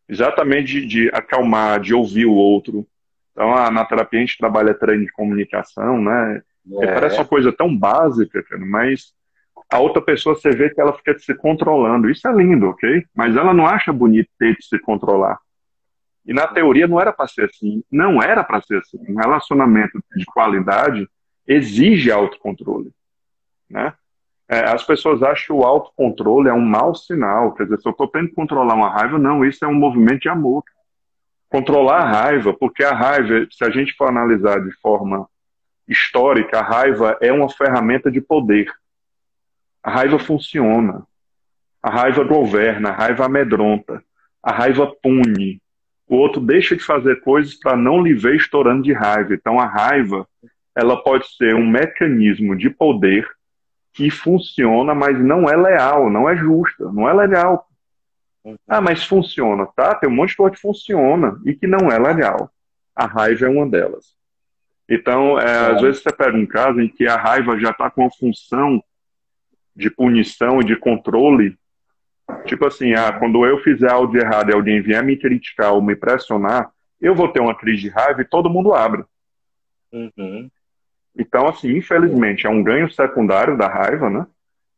Exatamente de acalmar, de ouvir o outro. Então, na terapia a gente trabalha treino de comunicação, né? Parece uma coisa tão básica, cara, mas a outra pessoa, você vê que ela fica se controlando. Isso é lindo, ok? Mas ela não acha bonito ter de se controlar. E na teoria não era para ser assim. Não era para ser assim. Um relacionamento de qualidade exige autocontrole, né? As pessoas acham que o autocontrole é um mau sinal. Quer dizer, se eu estou tentando controlar uma raiva, não, isso é um movimento de amor. Controlar a raiva, porque a raiva, se a gente for analisar de forma histórica, a raiva é uma ferramenta de poder. A raiva funciona. A raiva governa, a raiva amedronta, a raiva pune. O outro deixa de fazer coisas para não lhe ver estourando de raiva. Então a raiva, ela pode ser um mecanismo de poder que funciona, mas não é leal, não é justa, não é legal. Ah, mas funciona, tá? Tem um monte de coisa que funciona e que não é legal. A raiva é uma delas. Então, às vezes você pega um caso em que a raiva já está com a função de punição e de controle. Tipo assim, quando eu fizer algo de errado e alguém vier me criticar ou me pressionar, eu vou ter uma crise de raiva e todo mundo abre. Uhum. Então, assim, infelizmente, é um ganho secundário da raiva, né?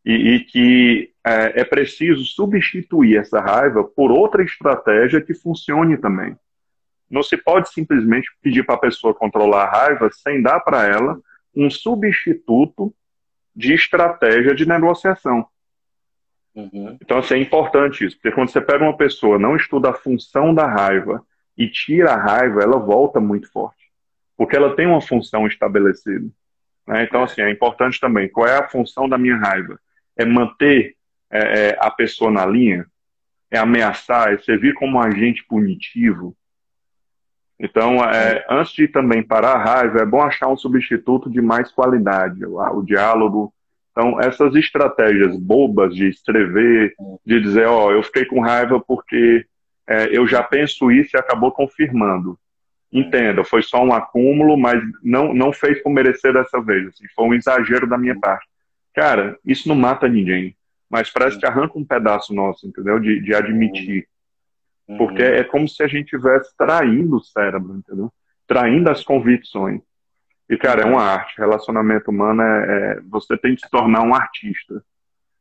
E que é preciso substituir essa raiva por outra estratégia que funcione também. Não se pode simplesmente pedir para a pessoa controlar a raiva sem dar para ela um substituto de estratégia de negociação. Uhum. Então, assim, é importante isso, porque quando você pega uma pessoa, não estuda a função da raiva e tira a raiva, ela volta muito forte, porque ela tem uma função estabelecida, né? Então, assim, é importante também, qual é a função da minha raiva? É manter a pessoa na linha? É ameaçar? É servir como um agente punitivo? Então, antes de também parar a raiva, é bom achar um substituto de mais qualidade, o diálogo. Então, essas estratégias bobas de escrever, de dizer, eu fiquei com raiva porque eu já penso isso e acabou confirmando. Entenda, foi só um acúmulo, mas não fez por merecer dessa vez. Assim, foi um exagero da minha parte. Cara, isso não mata ninguém, mas parece que arranca um pedaço nosso, entendeu? De admitir. Porque é como se a gente estivesse traindo o cérebro, entendeu? Traindo as convicções. E, cara, é uma arte. Relacionamento humano você tem que se tornar um artista.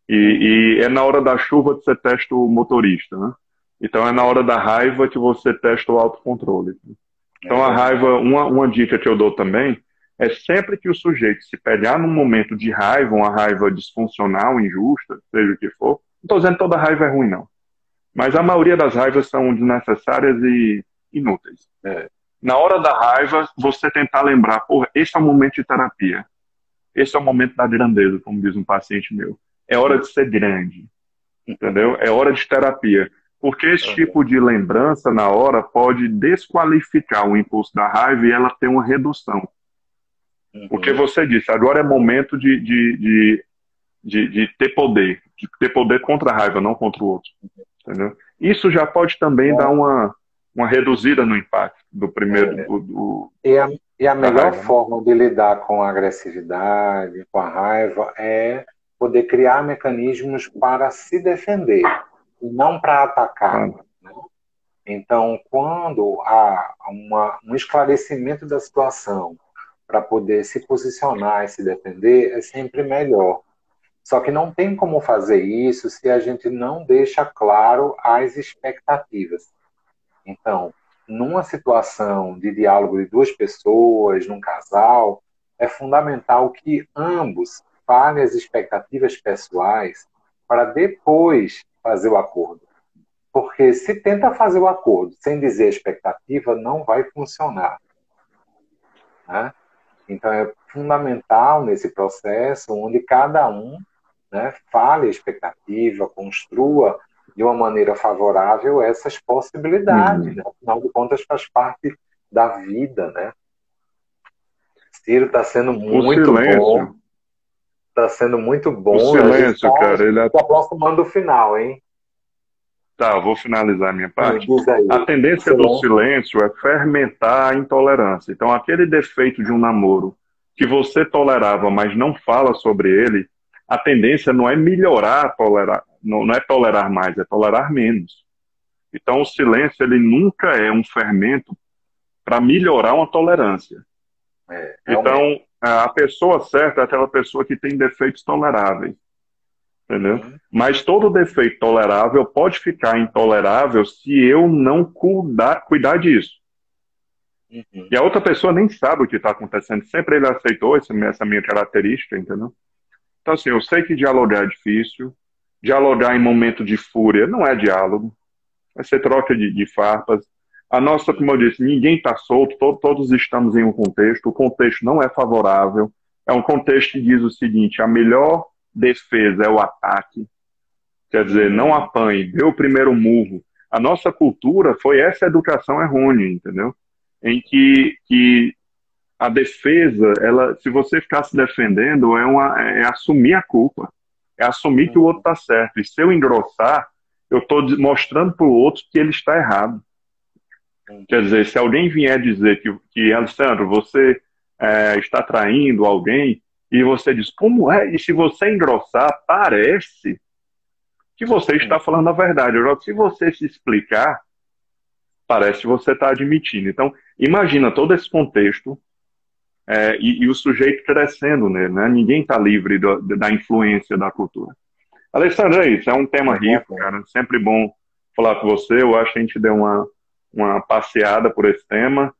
E é na hora da chuva que você testa o motorista, né? Então é na hora da raiva que você testa o autocontrole. Então a raiva, uma dica que eu dou também, é sempre que o sujeito se pegar num momento de raiva, uma raiva disfuncional, injusta, seja o que for, não estou dizendo que toda raiva é ruim, não. Mas a maioria das raivas são desnecessárias e inúteis. Na hora da raiva, você tentar lembrar, porra, esse é o momento de terapia. Esse é o momento da grandeza, como diz um paciente meu. É hora de ser grande, entendeu? É hora de terapia. Porque esse tipo de lembrança na hora pode desqualificar o impulso da raiva e ela ter uma redução. Porque você disse, agora é momento de ter poder. De ter poder contra a raiva, não contra o outro. Entendeu? Isso já pode também dar uma reduzida no impacto do primeiro. E a melhor raiva, forma de lidar com a agressividade, com a raiva, é poder criar mecanismos para se defender e não para atacar. Né? Então, quando há um esclarecimento da situação para poder se posicionar e se defender, é sempre melhor. Só que não tem como fazer isso se a gente não deixa claro as expectativas. Então, numa situação de diálogo de duas pessoas, num casal, é fundamental que ambos falem as expectativas pessoais para depois fazer o acordo. Porque se tenta fazer o acordo sem dizer a expectativa, não vai funcionar. Né? Então, é fundamental nesse processo onde cada um, né, fale a expectativa, construa de uma maneira favorável essas possibilidades. Né? Afinal de contas, faz parte da vida. Né? Ciro, está sendo muito bom. Está sendo muito bom. O silêncio, cara, ele está aproximando do final, hein? Tá, eu vou finalizar a minha parte. A tendência do silêncio é fermentar a intolerância. Então, aquele defeito de um namoro que você tolerava, mas não fala sobre ele, a tendência não é melhorar, tolerar, não é tolerar mais, é tolerar menos. Então, o silêncio, ele nunca é um fermento para melhorar uma tolerância. Então, a pessoa certa é aquela pessoa que tem defeitos toleráveis. Entendeu? Mas todo defeito tolerável pode ficar intolerável se eu não cuidar disso. E a outra pessoa nem sabe o que está acontecendo. Sempre ele aceitou essa minha característica, entendeu? Então, assim, eu sei que dialogar é difícil, dialogar em momento de fúria não é diálogo, vai ser troca de farpas. A nossa, como eu disse, ninguém está solto, todos estamos em um contexto, o contexto não é favorável, é um contexto que diz o seguinte: a melhor defesa é o ataque, quer dizer, não apanhe, dê o primeiro murro. A nossa cultura foi essa educação errônea, entendeu? Em que a defesa, ela, se você ficar se defendendo, é assumir a culpa, é assumir que o outro está certo. E se eu engrossar, eu estou mostrando para o outro que ele está errado. Quer dizer, se alguém vier dizer que Alessandro, você está traindo alguém, e você diz, como é? E se você engrossar, parece que você está falando a verdade. Agora, se você se explicar, parece que você está admitindo. Então, imagina todo esse contexto e o sujeito crescendo nele, né? Ninguém está livre da influência da cultura. Alessandro, é isso. É um tema rico, cara. Sempre bom falar com você. Eu acho que a gente deu uma passeada por esse tema.